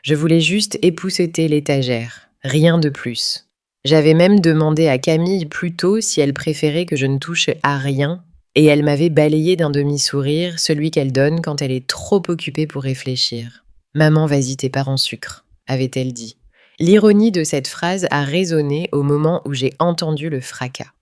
Je voulais juste épousseter l'étagère, rien de plus. J'avais même demandé à Camille plus tôt si elle préférait que je ne touche à rien, et elle m'avait balayé d'un demi-sourire, celui qu'elle donne quand elle est trop occupée pour réfléchir. « Maman, vas-y, t'es pas en sucre », avait-elle dit. L'ironie de cette phrase a résonné au moment où j'ai entendu le fracas.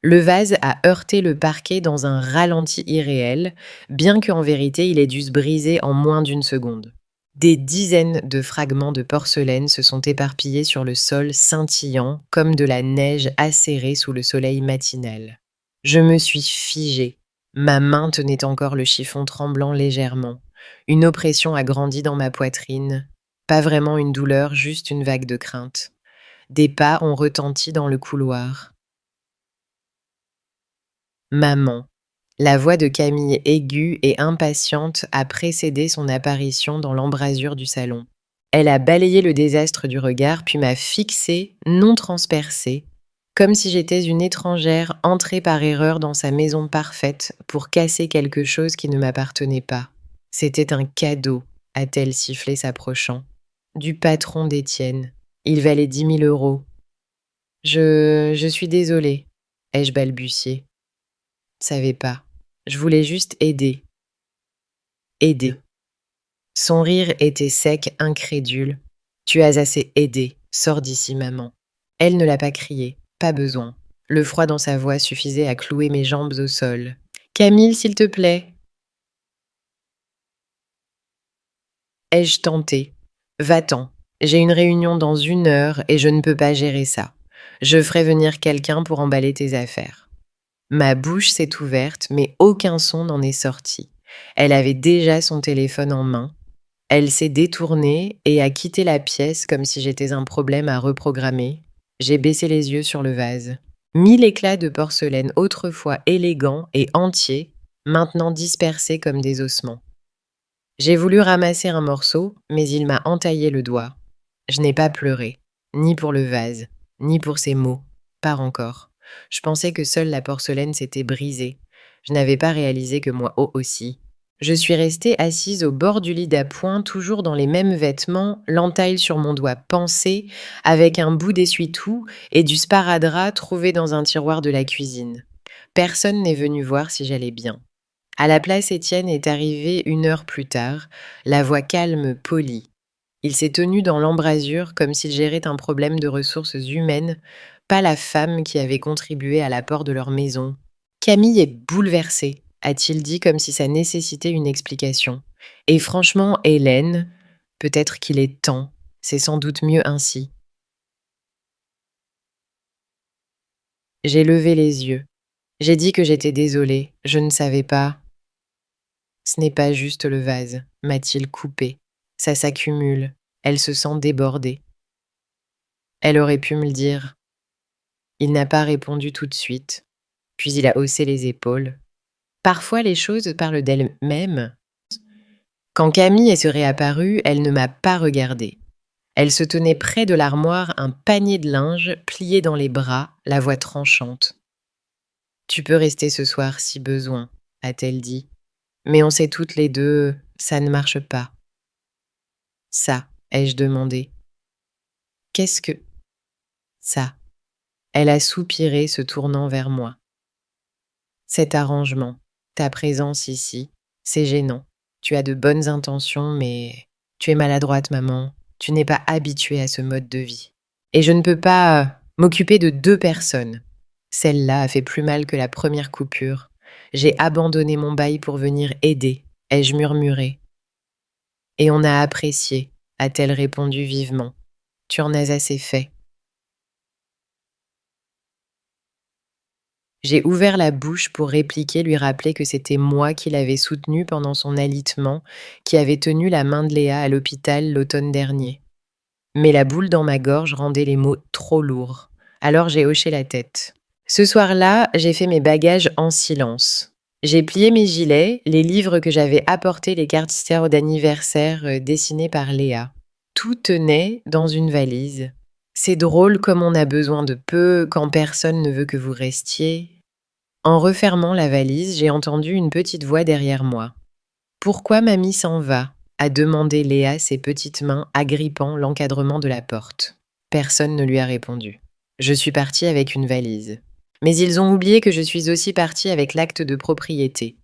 Le vase a heurté le parquet dans un ralenti irréel, bien qu'en vérité il ait dû se briser en moins d'une seconde. Des dizaines de fragments de porcelaine se sont éparpillés sur le sol scintillant comme de la neige acérée sous le soleil matinal. Je me suis figée. Ma main tenait encore le chiffon tremblant légèrement. Une oppression a grandi dans ma poitrine. Pas vraiment une douleur, juste une vague de crainte. Des pas ont retenti dans le couloir. Maman. La voix de Camille aiguë et impatiente a précédé son apparition dans l'embrasure du salon. Elle a balayé le désastre du regard puis m'a fixée, non transpercée, comme si j'étais une étrangère entrée par erreur dans sa maison parfaite pour casser quelque chose qui ne m'appartenait pas. C'était un cadeau, a-t-elle sifflé s'approchant. Du patron d'Étienne. Il valait 10 000 euros. Je suis désolée, ai-je balbutié. Savais pas. Je voulais juste aider. Aider. Son rire était sec, incrédule. Tu as assez aidé. Sors d'ici, maman. Elle ne l'a pas crié. Pas besoin. Le froid dans sa voix suffisait à clouer mes jambes au sol. Camille, s'il te plaît. Ai-je tenté? Va-t'en. J'ai une réunion dans 1 heure et je ne peux pas gérer ça. Je ferai venir quelqu'un pour emballer tes affaires. Ma bouche s'est ouverte, mais aucun son n'en est sorti. Elle avait déjà son téléphone en main. Elle s'est détournée et a quitté la pièce comme si j'étais un problème à reprogrammer. J'ai baissé les yeux sur le vase. 1000 éclats de porcelaine autrefois élégants et entiers, maintenant dispersés comme des ossements. J'ai voulu ramasser un morceau, mais il m'a entaillé le doigt. Je n'ai pas pleuré, ni pour le vase, ni pour ces mots, pas encore. Je pensais que seule la porcelaine s'était brisée. Je n'avais pas réalisé que moi aussi. Je suis restée assise au bord du lit d'appoint, toujours dans les mêmes vêtements, l'entaille sur mon doigt pansé, avec un bout d'essuie-tout et du sparadrap trouvé dans un tiroir de la cuisine. Personne n'est venu voir si j'allais bien. À la place, Étienne est arrivé 1 heure plus tard, la voix calme, polie. Il s'est tenu dans l'embrasure comme s'il gérait un problème de ressources humaines, pas la femme qui avait contribué à l'apport de leur maison. Camille est bouleversée, a-t-il dit comme si ça nécessitait une explication. Et franchement, Hélène, peut-être qu'il est temps, c'est sans doute mieux ainsi. J'ai levé les yeux. J'ai dit que j'étais désolée, je ne savais pas. Ce n'est pas juste le vase, m'a-t-il coupé. Ça s'accumule, elle se sent débordée. Elle aurait pu me le dire. Il n'a pas répondu tout de suite, puis il a haussé les épaules. Parfois les choses parlent d'elles-mêmes. Quand Camille est réapparue, elle ne m'a pas regardée. Elle se tenait près de l'armoire, un panier de linge plié dans les bras, la voix tranchante. « Tu peux rester ce soir si besoin », a-t-elle dit. Mais on sait toutes les deux, ça ne marche pas. Ça, ai-je demandé. Qu'est-ce que... Ça. Elle a soupiré, se tournant vers moi. Cet arrangement, ta présence ici, c'est gênant. Tu as de bonnes intentions, mais tu es maladroite, maman. Tu n'es pas habituée à ce mode de vie. Et je ne peux pas m'occuper de 2 personnes. Celle-là a fait plus mal que la première coupure. J'ai abandonné mon bail pour venir aider, ai-je murmuré. Et on a apprécié, a-t-elle répondu vivement. Tu en as assez fait. J'ai ouvert la bouche pour répliquer, lui rappeler que c'était moi qui l'avais soutenu pendant son alitement, qui avait tenu la main de Léa à l'hôpital l'automne dernier. Mais la boule dans ma gorge rendait les mots trop lourds. Alors j'ai hoché la tête. Ce soir-là, j'ai fait mes bagages en silence. J'ai plié mes gilets, les livres que j'avais apportés, les cartes d'anniversaire dessinées par Léa. Tout tenait dans une valise. C'est drôle comme on a besoin de peu quand personne ne veut que vous restiez. En refermant la valise, j'ai entendu une petite voix derrière moi. « Pourquoi mamie s'en va » a demandé Léa, ses petites mains agrippant l'encadrement de la porte. Personne ne lui a répondu. Je suis partie avec une valise. Mais ils ont oublié que je suis aussi partie avec l'acte de propriété.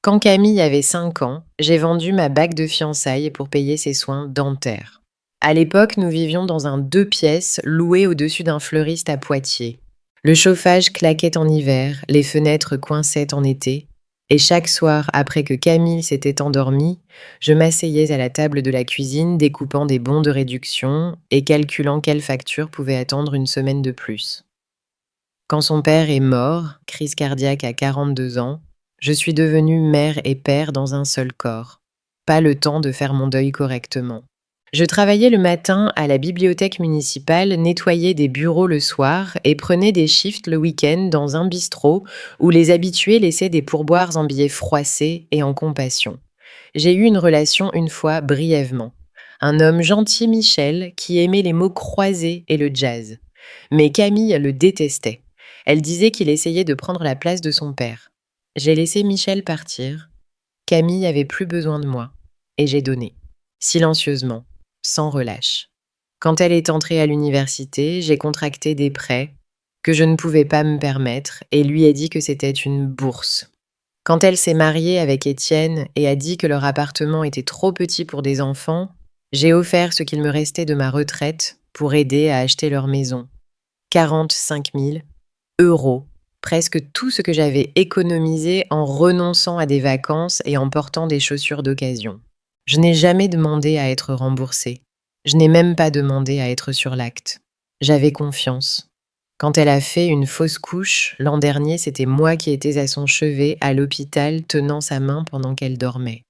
Quand Camille avait 5 ans, j'ai vendu ma bague de fiançailles pour payer ses soins dentaires. À l'époque, nous vivions dans un 2 pièces loué au-dessus d'un fleuriste à Poitiers. Le chauffage claquait en hiver, les fenêtres coinçaient en été, et chaque soir, après que Camille s'était endormie, je m'asseyais à la table de la cuisine découpant des bons de réduction et calculant quelle facture pouvait attendre une semaine de plus. Quand son père est mort, crise cardiaque à 42 ans, je suis devenue mère et père dans un seul corps. Pas le temps de faire mon deuil correctement. Je travaillais le matin à la bibliothèque municipale, nettoyais des bureaux le soir et prenais des shifts le week-end dans un bistrot où les habitués laissaient des pourboires en billets froissés et en compassion. J'ai eu une relation une fois brièvement. Un homme gentil, Michel, qui aimait les mots croisés et le jazz. Mais Camille le détestait. Elle disait qu'il essayait de prendre la place de son père. J'ai laissé Michel partir. Camille avait plus besoin de moi. Et j'ai donné. Silencieusement. Sans relâche. Quand elle est entrée à l'université, j'ai contracté des prêts que je ne pouvais pas me permettre et lui ai dit que c'était une bourse. Quand elle s'est mariée avec Étienne et a dit que leur appartement était trop petit pour des enfants, j'ai offert ce qu'il me restait de ma retraite pour aider à acheter leur maison. 45 000 euros, presque tout ce que j'avais économisé en renonçant à des vacances et en portant des chaussures d'occasion. Je n'ai jamais demandé à être remboursée. Je n'ai même pas demandé à être sur l'acte. J'avais confiance. Quand elle a fait une fausse couche, l'an dernier, c'était moi qui étais à son chevet à l'hôpital tenant sa main pendant qu'elle dormait.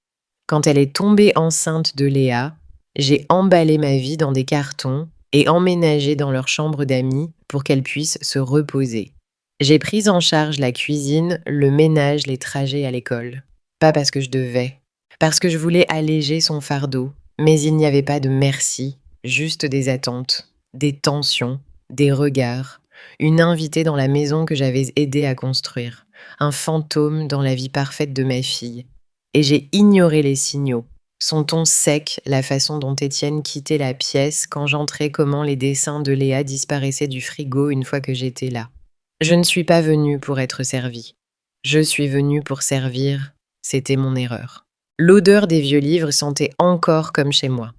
Quand elle est tombée enceinte de Léa, j'ai emballé ma vie dans des cartons et emménagé dans leur chambre d'amis pour qu'elle puisse se reposer. J'ai pris en charge la cuisine, le ménage, les trajets à l'école. Pas parce que je devais. Parce que je voulais alléger son fardeau, mais il n'y avait pas de merci, juste des attentes, des tensions, des regards, une invitée dans la maison que j'avais aidé à construire, un fantôme dans la vie parfaite de ma fille. Et j'ai ignoré les signaux, son ton sec, la façon dont Étienne quittait la pièce quand j'entrais, comment les dessins de Léa disparaissaient du frigo une fois que j'étais là. Je ne suis pas venue pour être servie. Je suis venue pour servir, c'était mon erreur. L'odeur des vieux livres sentait encore comme chez moi.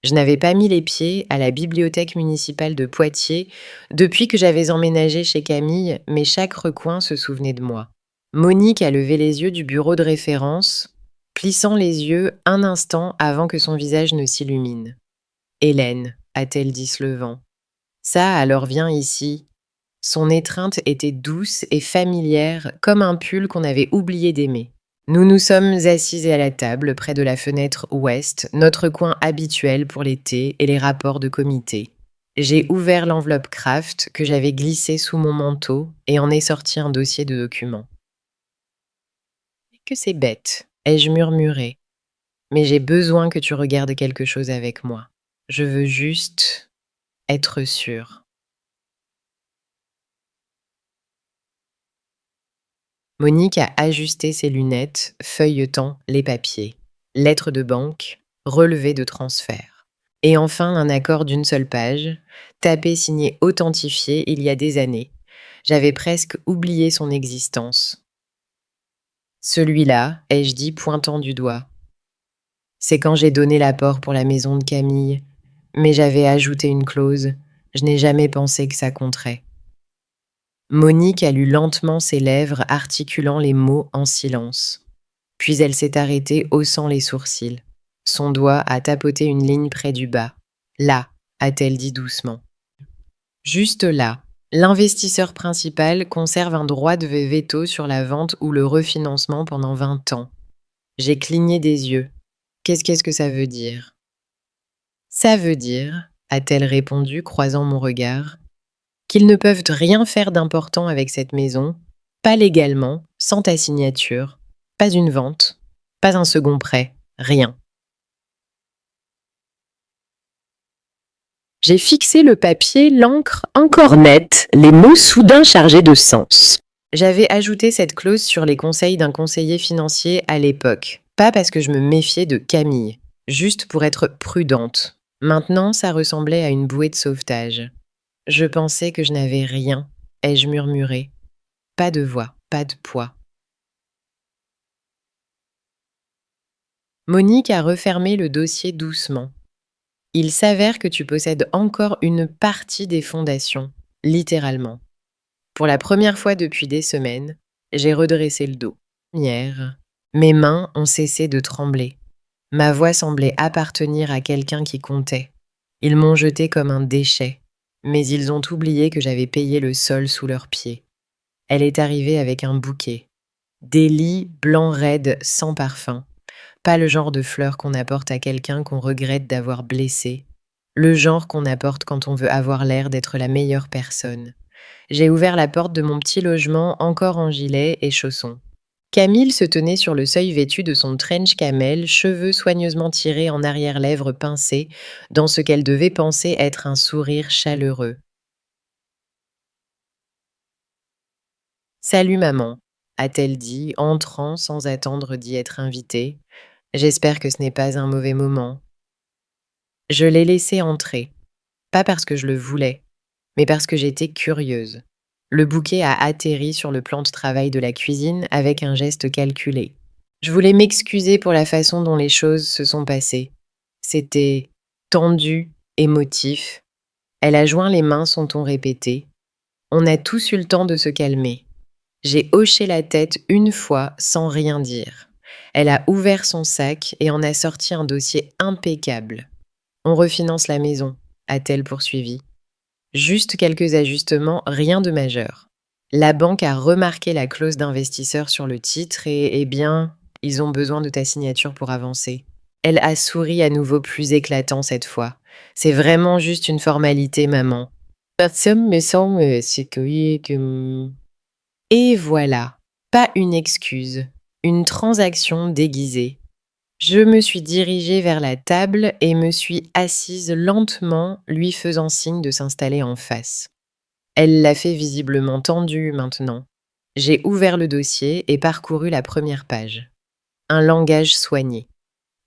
Je n'avais pas mis les pieds à la bibliothèque municipale de Poitiers depuis que j'avais emménagé chez Camille, mais chaque recoin se souvenait de moi. Monique a levé les yeux du bureau de référence, plissant les yeux un instant avant que son visage ne s'illumine. « Hélène », a-t-elle dit se levant. « Ça, alors viens ici. » Son étreinte était douce et familière comme un pull qu'on avait oublié d'aimer. Nous nous sommes assises à la table près de la fenêtre ouest, notre coin habituel pour les thés et les rapports de comité. J'ai ouvert l'enveloppe Kraft que j'avais glissée sous mon manteau et en ai sorti un dossier de documents. « Que c'est bête », ai-je murmuré. « Mais j'ai besoin que tu regardes quelque chose avec moi. Je veux juste être sûre. » Monique a ajusté ses lunettes, feuilletant les papiers. Lettre de banque, relevé de transfert. Et enfin un accord d'une seule page, tapé, signé, authentifié il y a des années. J'avais presque oublié son existence. Celui-là, ai-je dit, pointant du doigt. C'est quand j'ai donné l'apport pour la maison de Camille, mais j'avais ajouté une clause. Je n'ai jamais pensé que ça compterait. Monique a lu lentement ses lèvres, articulant les mots en silence. Puis elle s'est arrêtée, haussant les sourcils. Son doigt a tapoté une ligne près du bas. « Là », a-t-elle dit doucement. Juste là. L'investisseur principal conserve un droit de veto sur la vente ou le refinancement pendant 20 ans. J'ai cligné des yeux. Qu'est-ce que ça veut dire ? Ça veut dire, a-t-elle répondu, croisant mon regard, qu'ils ne peuvent rien faire d'important avec cette maison, pas légalement, sans ta signature, pas une vente, pas un second prêt, rien. J'ai fixé le papier, l'encre encore nette, les mots soudain chargés de sens. J'avais ajouté cette clause sur les conseils d'un conseiller financier à l'époque, pas parce que je me méfiais de Camille, juste pour être prudente. Maintenant, ça ressemblait à une bouée de sauvetage. Je pensais que je n'avais rien, ai-je murmuré. Pas de voix, pas de poids. Monique a refermé le dossier doucement. Il s'avère que tu possèdes encore une partie des fondations, littéralement. Pour la première fois depuis des semaines, j'ai redressé le dos. Hier, mes mains ont cessé de trembler. Ma voix semblait appartenir à quelqu'un qui comptait. Ils m'ont jeté comme un déchet, mais ils ont oublié que j'avais payé le sol sous leurs pieds. Elle est arrivée avec un bouquet. Des lys blancs raides sans parfum. Pas le genre de fleurs qu'on apporte à quelqu'un qu'on regrette d'avoir blessé. Le genre qu'on apporte quand on veut avoir l'air d'être la meilleure personne. J'ai ouvert la porte de mon petit logement encore en gilet et chaussons. Camille se tenait sur le seuil vêtue de son trench camel, cheveux soigneusement tirés en arrière-lèvres pincées, dans ce qu'elle devait penser être un sourire chaleureux. « Salut maman », a-t-elle dit, entrant sans attendre d'y être invitée. « J'espère que ce n'est pas un mauvais moment. » Je l'ai laissée entrer, pas parce que je le voulais, mais parce que j'étais curieuse. Le bouquet a atterri sur le plan de travail de la cuisine avec un geste calculé. Je voulais m'excuser pour la façon dont les choses se sont passées. C'était tendu, émotif. Elle a joint les mains son ton répété. On a tous eu le temps de se calmer. J'ai hoché la tête une fois sans rien dire. Elle a ouvert son sac et en a sorti un dossier impeccable. On refinance la maison, a-t-elle poursuivi. Juste quelques ajustements, rien de majeur. La banque a remarqué la clause d'investisseur sur le titre et, eh bien, ils ont besoin de ta signature pour avancer. Elle a souri à nouveau plus éclatant cette fois. C'est vraiment juste une formalité, maman. Personne me semble sécurisé que... Et voilà, pas une excuse, une transaction déguisée. Je me suis dirigée vers la table et me suis assise lentement, lui faisant signe de s'installer en face. Elle l'a fait visiblement tendu maintenant. J'ai ouvert le dossier et parcouru la première page. Un langage soigné.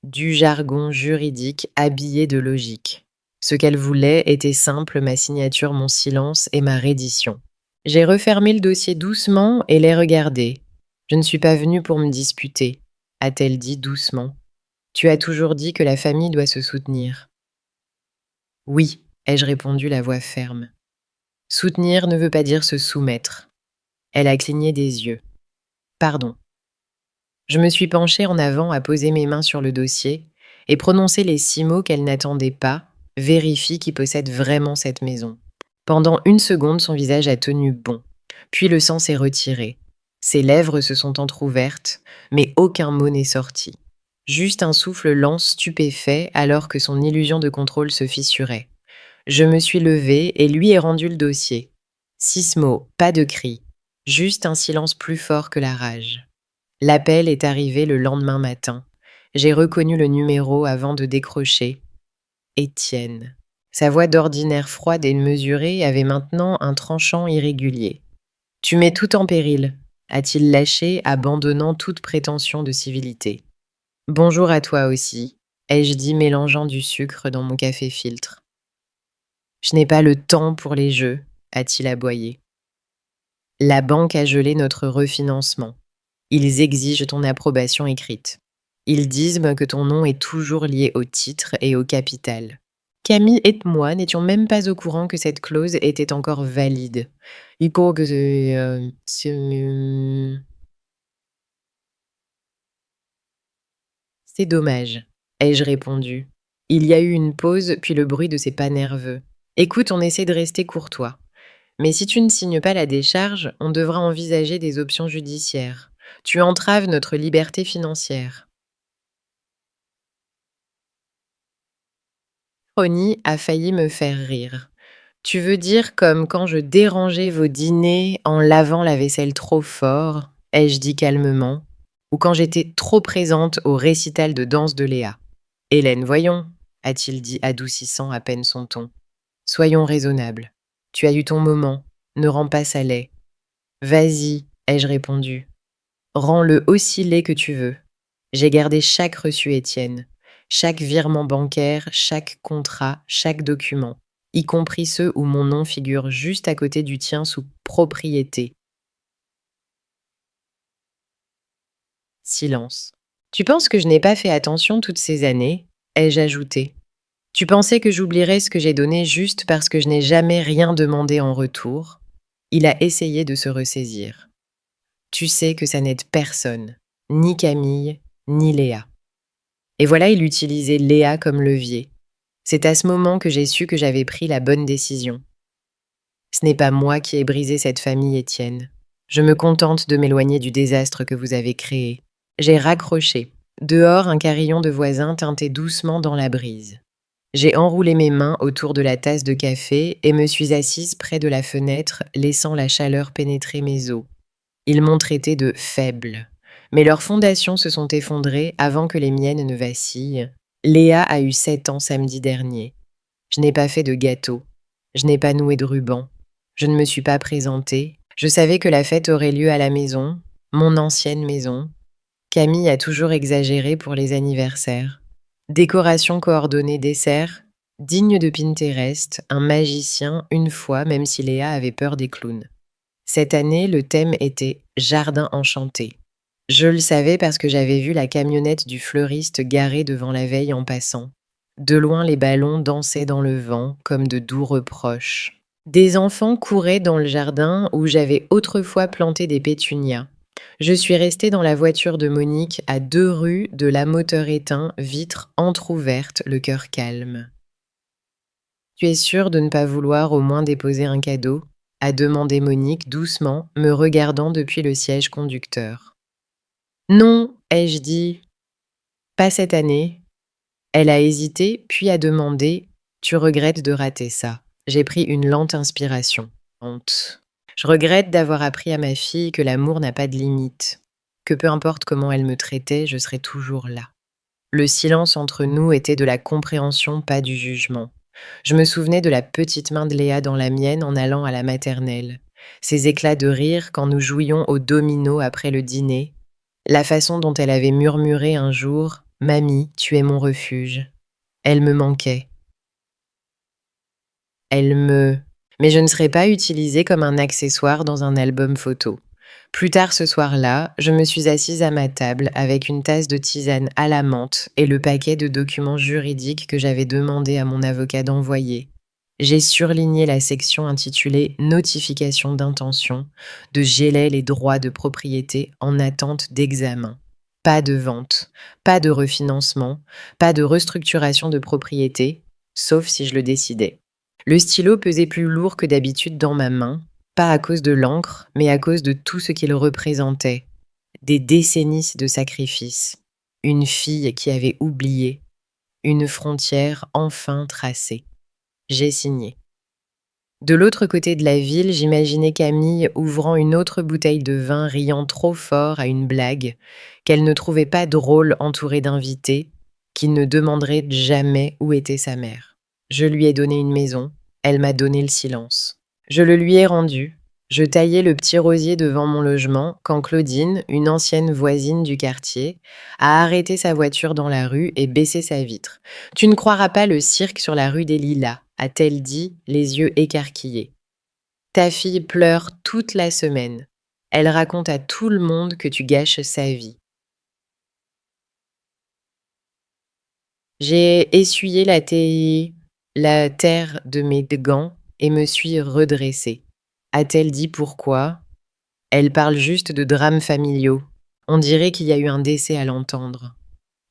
Du jargon juridique habillé de logique. Ce qu'elle voulait était simple, ma signature, mon silence et ma reddition. J'ai refermé le dossier doucement et l'ai regardé. Je ne suis pas venue pour me disputer, a-t-elle dit doucement. Tu as toujours dit que la famille doit se soutenir. Oui, ai-je répondu la voix ferme. Soutenir ne veut pas dire se soumettre. Elle a cligné des yeux. Pardon. Je me suis penchée en avant à poser mes mains sur le dossier et prononcer les 6 mots qu'elle n'attendait pas, vérifie qui possède vraiment cette maison. Pendant une seconde, son visage a tenu bon. Puis le sang s'est retiré. Ses lèvres se sont entr'ouvertes, mais aucun mot n'est sorti. Juste un souffle lent stupéfait alors que son illusion de contrôle se fissurait. Je me suis levée et lui ai rendu le dossier. 6 mots, pas de cri. Juste un silence plus fort que la rage. L'appel est arrivé le lendemain matin. J'ai reconnu le numéro avant de décrocher. Étienne. Sa voix d'ordinaire froide et mesurée avait maintenant un tranchant irrégulier. « Tu mets tout en péril », a-t-il lâché, abandonnant toute prétention de civilité. « Bonjour à toi aussi », ai-je dit mélangeant du sucre dans mon café-filtre. « Je n'ai pas le temps pour les jeux », a-t-il aboyé. La banque a gelé notre refinancement. Ils exigent ton approbation écrite. Ils disent que ton nom est toujours lié au titre et au capital. Camille et moi n'étions même pas au courant que cette clause était encore valide. Il faut que c'est dommage, ai-je répondu. Il y a eu une pause, puis le bruit de ses pas nerveux. Écoute, on essaie de rester courtois. Mais si tu ne signes pas la décharge, on devra envisager des options judiciaires. Tu entraves notre liberté financière. Ronnie a failli me faire rire. Tu veux dire comme quand je dérangeais vos dîners en lavant la vaisselle trop fort, ai-je dit calmement, ou quand j'étais trop présente au récital de danse de Léa. Hélène, voyons, a-t-il dit adoucissant à peine son ton. Soyons raisonnables. Tu as eu ton moment, ne rends pas ça laid. Vas-y, ai-je répondu. Rends-le aussi laid que tu veux. J'ai gardé chaque reçu, Étienne. Chaque virement bancaire, chaque contrat, chaque document, y compris ceux où mon nom figure juste à côté du tien sous propriété. Silence. Tu penses que je n'ai pas fait attention toutes ces années? Ai-je ajouté. Tu pensais que j'oublierais ce que j'ai donné juste parce que je n'ai jamais rien demandé en retour? Il a essayé de se ressaisir. Tu sais que ça n'aide personne, ni Camille, ni Léa. Et voilà, il utilisait Léa comme levier. C'est à ce moment que j'ai su que j'avais pris la bonne décision. Ce n'est pas moi qui ai brisé cette famille, Étienne. Je me contente de m'éloigner du désastre que vous avez créé. J'ai raccroché. Dehors, un carillon de voisins tintait doucement dans la brise. J'ai enroulé mes mains autour de la tasse de café et me suis assise près de la fenêtre, laissant la chaleur pénétrer mes os. Ils m'ont traité de faible, mais leurs fondations se sont effondrées avant que les miennes ne vacillent. Léa a eu 7 ans samedi dernier. Je n'ai pas fait de gâteau. Je n'ai pas noué de ruban. Je ne me suis pas présentée. Je savais que la fête aurait lieu à la maison, mon ancienne maison. Camille a toujours exagéré pour les anniversaires. Décoration coordonnée dessert, digne de Pinterest, un magicien une fois même si Léa avait peur des clowns. Cette année, le thème était Jardin enchanté. Je le savais parce que j'avais vu la camionnette du fleuriste garée devant la veille en passant. De loin, les ballons dansaient dans le vent comme de doux reproches. Des enfants couraient dans le jardin où j'avais autrefois planté des pétunias. Je suis restée dans la voiture de Monique à 2 rues de la moteur éteint, vitre entr'ouverte, le cœur calme. Tu es sûre de ne pas vouloir au moins déposer un cadeau? A demandé Monique doucement, me regardant depuis le siège conducteur. Non, ai-je dit. Pas cette année. Elle a hésité, puis a demandé. Tu regrettes de rater ça. J'ai pris une lente inspiration. Honte. Je regrette d'avoir appris à ma fille que l'amour n'a pas de limite, que peu importe comment elle me traitait, je serai toujours là. Le silence entre nous était de la compréhension, pas du jugement. Je me souvenais de la petite main de Léa dans la mienne en allant à la maternelle, ses éclats de rire quand nous jouions au domino après le dîner, la façon dont elle avait murmuré un jour « Mamie, tu es mon refuge ». Elle me manquait. Mais je ne serais pas utilisée comme un accessoire dans un album photo. Plus tard ce soir-là, je me suis assise à ma table avec une tasse de tisane à la menthe et le paquet de documents juridiques que j'avais demandé à mon avocat d'envoyer. J'ai surligné la section intitulée Notification d'intention de geler les droits de propriété en attente d'examen. Pas de vente, pas de refinancement, pas de restructuration de propriété, sauf si je le décidais. Le stylo pesait plus lourd que d'habitude dans ma main, pas à cause de l'encre, mais à cause de tout ce qu'il représentait. Des décennies de sacrifices, une fille qui avait oublié, une frontière enfin tracée. J'ai signé. De l'autre côté de la ville, j'imaginais Camille ouvrant une autre bouteille de vin, riant trop fort à une blague qu'elle ne trouvait pas drôle entourée d'invités, qui ne demanderaient jamais où était sa mère. Je lui ai donné une maison, elle m'a donné le silence. Je le lui ai rendu. Je taillais le petit rosier devant mon logement quand Claudine, une ancienne voisine du quartier, a arrêté sa voiture dans la rue et baissé sa vitre. « Tu ne croiras pas le cirque sur la rue des Lilas », a-t-elle dit, les yeux écarquillés. « Ta fille pleure toute la semaine. Elle raconte à tout le monde que tu gâches sa vie. » J'ai essuyé la terre de mes gants et me suis redressée. A-t-elle dit pourquoi? Elle parle juste de drames familiaux. On dirait qu'il y a eu un décès à l'entendre.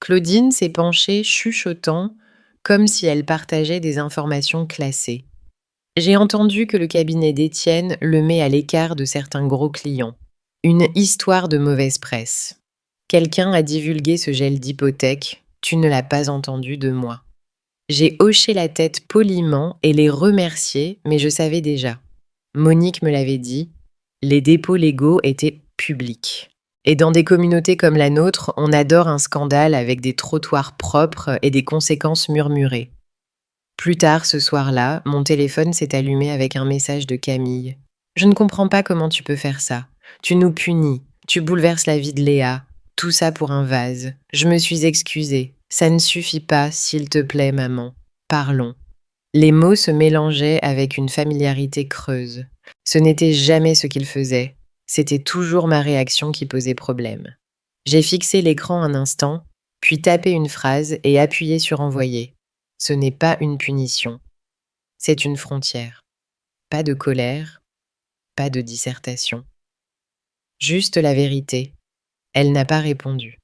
Claudine s'est penchée chuchotant, comme si elle partageait des informations classées. J'ai entendu que le cabinet d'Étienne le met à l'écart de certains gros clients. Une histoire de mauvaise presse. Quelqu'un a divulgué ce gel d'hypothèque. Tu ne l'as pas entendu de moi. J'ai hoché la tête poliment et les remercié, mais je savais déjà. Monique me l'avait dit, les dépôts légaux étaient publics. Et dans des communautés comme la nôtre, on adore un scandale avec des trottoirs propres et des conséquences murmurées. Plus tard ce soir-là, mon téléphone s'est allumé avec un message de Camille. « Je ne comprends pas comment tu peux faire ça. Tu nous punis, tu bouleverses la vie de Léa. Tout ça pour un vase. Je me suis excusée. Ça ne suffit pas, s'il te plaît, maman. Parlons. Les mots se mélangeaient avec une familiarité creuse. Ce n'était jamais ce qu'il faisait. C'était toujours ma réaction qui posait problème. J'ai fixé l'écran un instant, puis tapé une phrase et appuyé sur envoyer. Ce n'est pas une punition. C'est une frontière. Pas de colère, pas de dissertation. Juste la vérité. Elle n'a pas répondu.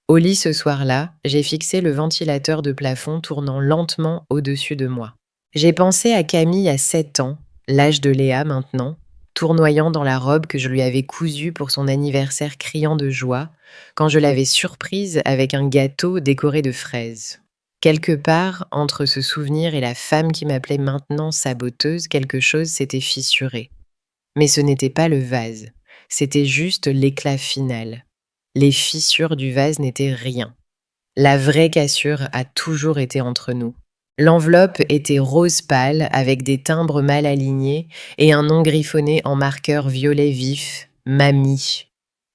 Au lit ce soir-là, j'ai fixé le ventilateur de plafond tournant lentement au-dessus de moi. J'ai pensé à Camille à 7 ans, l'âge de Léa maintenant, tournoyant dans la robe que je lui avais cousue pour son anniversaire criant de joie, quand je l'avais surprise avec un gâteau décoré de fraises. Quelque part, entre ce souvenir et la femme qui m'appelait maintenant saboteuse, quelque chose s'était fissuré. Mais ce n'était pas le vase, c'était juste l'éclat final. Les fissures du vase n'étaient rien. La vraie cassure a toujours été entre nous. L'enveloppe était rose pâle avec des timbres mal alignés et un nom griffonné en marqueur violet vif, Mamie.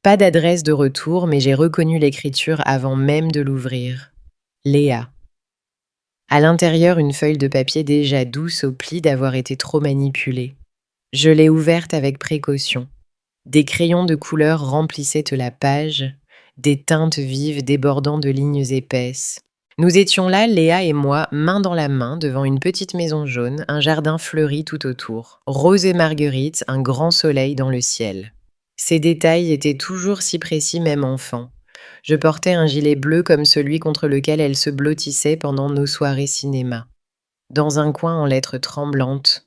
Pas d'adresse de retour, mais j'ai reconnu l'écriture avant même de l'ouvrir. Léa. À l'intérieur, une feuille de papier déjà douce au pli d'avoir été trop manipulée. Je l'ai ouverte avec précaution. Des crayons de couleur remplissaient la page, des teintes vives débordant de lignes épaisses. Nous étions là, Léa et moi, main dans la main, devant une petite maison jaune, un jardin fleuri tout autour. Rose et marguerite, un grand soleil dans le ciel. Ces détails étaient toujours si précis même enfant. Je portais un gilet bleu comme celui contre lequel elle se blottissait pendant nos soirées cinéma. Dans un coin en lettres tremblantes.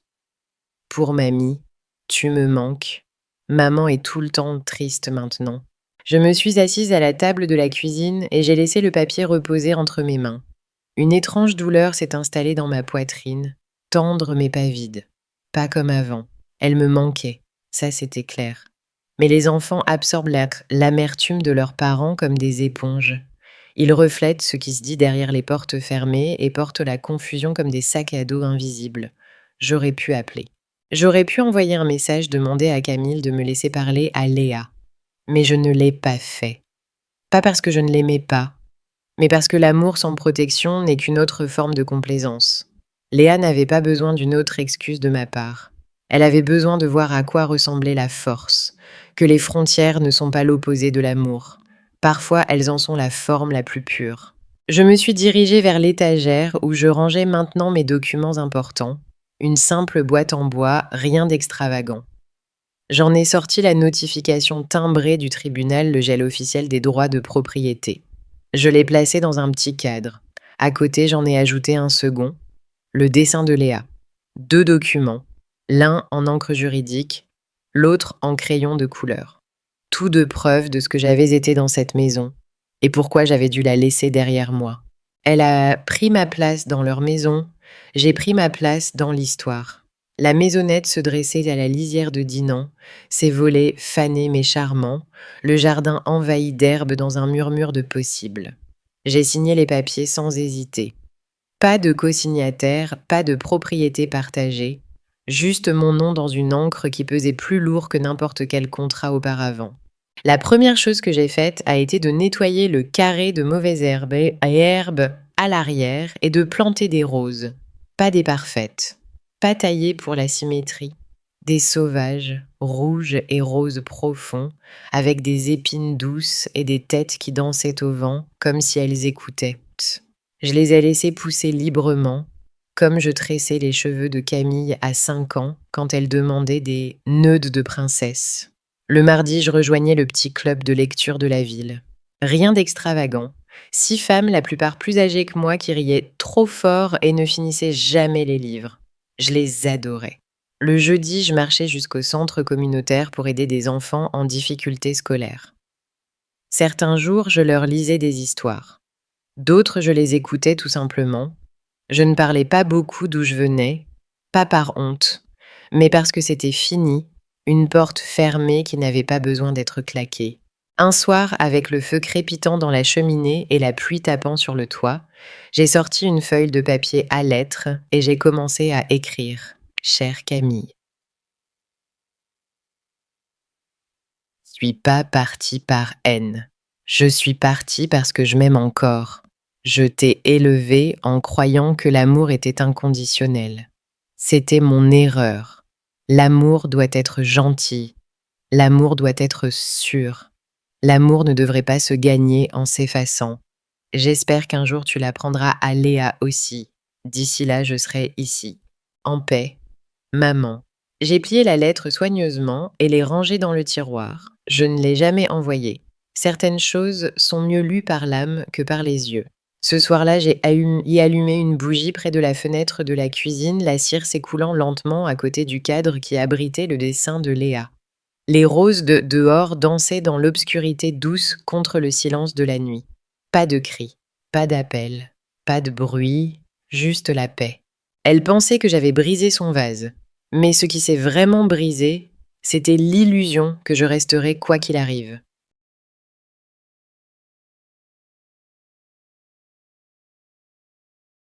Pour mamie, tu me manques. Maman est tout le temps triste maintenant. Je me suis assise à la table de la cuisine et j'ai laissé le papier reposer entre mes mains. Une étrange douleur s'est installée dans ma poitrine, tendre mais pas vide. Pas comme avant. Elle me manquait, ça c'était clair. Mais les enfants absorbent l'amertume de leurs parents comme des éponges. Ils reflètent ce qui se dit derrière les portes fermées et portent la confusion comme des sacs à dos invisibles. J'aurais pu appeler. J'aurais pu envoyer un message demander à Camille de me laisser parler à Léa. Mais je ne l'ai pas fait. Pas parce que je ne l'aimais pas, mais parce que l'amour sans protection n'est qu'une autre forme de complaisance. Léa n'avait pas besoin d'une autre excuse de ma part. Elle avait besoin de voir à quoi ressemblait la force, que les frontières ne sont pas l'opposé de l'amour. Parfois, elles en sont la forme la plus pure. Je me suis dirigée vers l'étagère où je rangeais maintenant mes documents importants. Une simple boîte en bois, rien d'extravagant. J'en ai sorti la notification timbrée du tribunal, le gel officiel des droits de propriété. Je l'ai placé dans un petit cadre. À côté, j'en ai ajouté un second, le dessin de Léa. 2 documents, l'un en encre juridique, l'autre en crayon de couleur. Tous 2 preuves de ce que j'avais été dans cette maison et pourquoi j'avais dû la laisser derrière moi. Elle a pris ma place dans leur maison, j'ai pris ma place dans l'histoire. La maisonnette se dressait à la lisière de Dinan, ses volets fanés mais charmants, le jardin envahi d'herbe dans un murmure de possibles. J'ai signé les papiers sans hésiter. Pas de co-signataire, pas de propriété partagée, juste mon nom dans une encre qui pesait plus lourd que n'importe quel contrat auparavant. La première chose que j'ai faite a été de nettoyer le carré de mauvaises herbes à l'arrière et de planter des roses. Pas des parfaites, pas taillées pour la symétrie. Des sauvages, rouges et roses profonds, avec des épines douces et des têtes qui dansaient au vent comme si elles écoutaient. Je les ai laissées pousser librement, comme je tressais les cheveux de Camille à 5 ans quand elle demandait des nœuds de princesse. Le mardi, je rejoignais le petit club de lecture de la ville. Rien d'extravagant. 6 femmes, la plupart plus âgées que moi, qui riaient trop fort et ne finissaient jamais les livres. Je les adorais. Le jeudi, je marchais jusqu'au centre communautaire pour aider des enfants en difficulté scolaire. Certains jours, je leur lisais des histoires. D'autres, je les écoutais tout simplement. Je ne parlais pas beaucoup d'où je venais, pas par honte, mais parce que c'était fini, une porte fermée qui n'avait pas besoin d'être claquée. Un soir, avec le feu crépitant dans la cheminée et la pluie tapant sur le toit, j'ai sorti une feuille de papier à lettres et j'ai commencé à écrire « Chère Camille ». Je suis pas partie par haine. Je suis partie parce que je m'aime encore. Je t'ai élevé en croyant que l'amour était inconditionnel. C'était mon erreur. L'amour doit être gentil. L'amour doit être sûr. L'amour ne devrait pas se gagner en s'effaçant. J'espère qu'un jour tu l'apprendras à Léa aussi. D'ici là, je serai ici. En paix. Maman. J'ai plié la lettre soigneusement et l'ai rangée dans le tiroir. Je ne l'ai jamais envoyée. Certaines choses sont mieux lues par l'âme que par les yeux. Ce soir-là, j'ai y allumé une bougie près de la fenêtre de la cuisine, la cire s'écoulant lentement à côté du cadre qui abritait le dessin de Léa. Les roses de dehors dansaient dans l'obscurité douce contre le silence de la nuit. Pas de cris, pas d'appel, pas de bruit, juste la paix. Elle pensait que j'avais brisé son vase. Mais ce qui s'est vraiment brisé, c'était l'illusion que je resterais quoi qu'il arrive.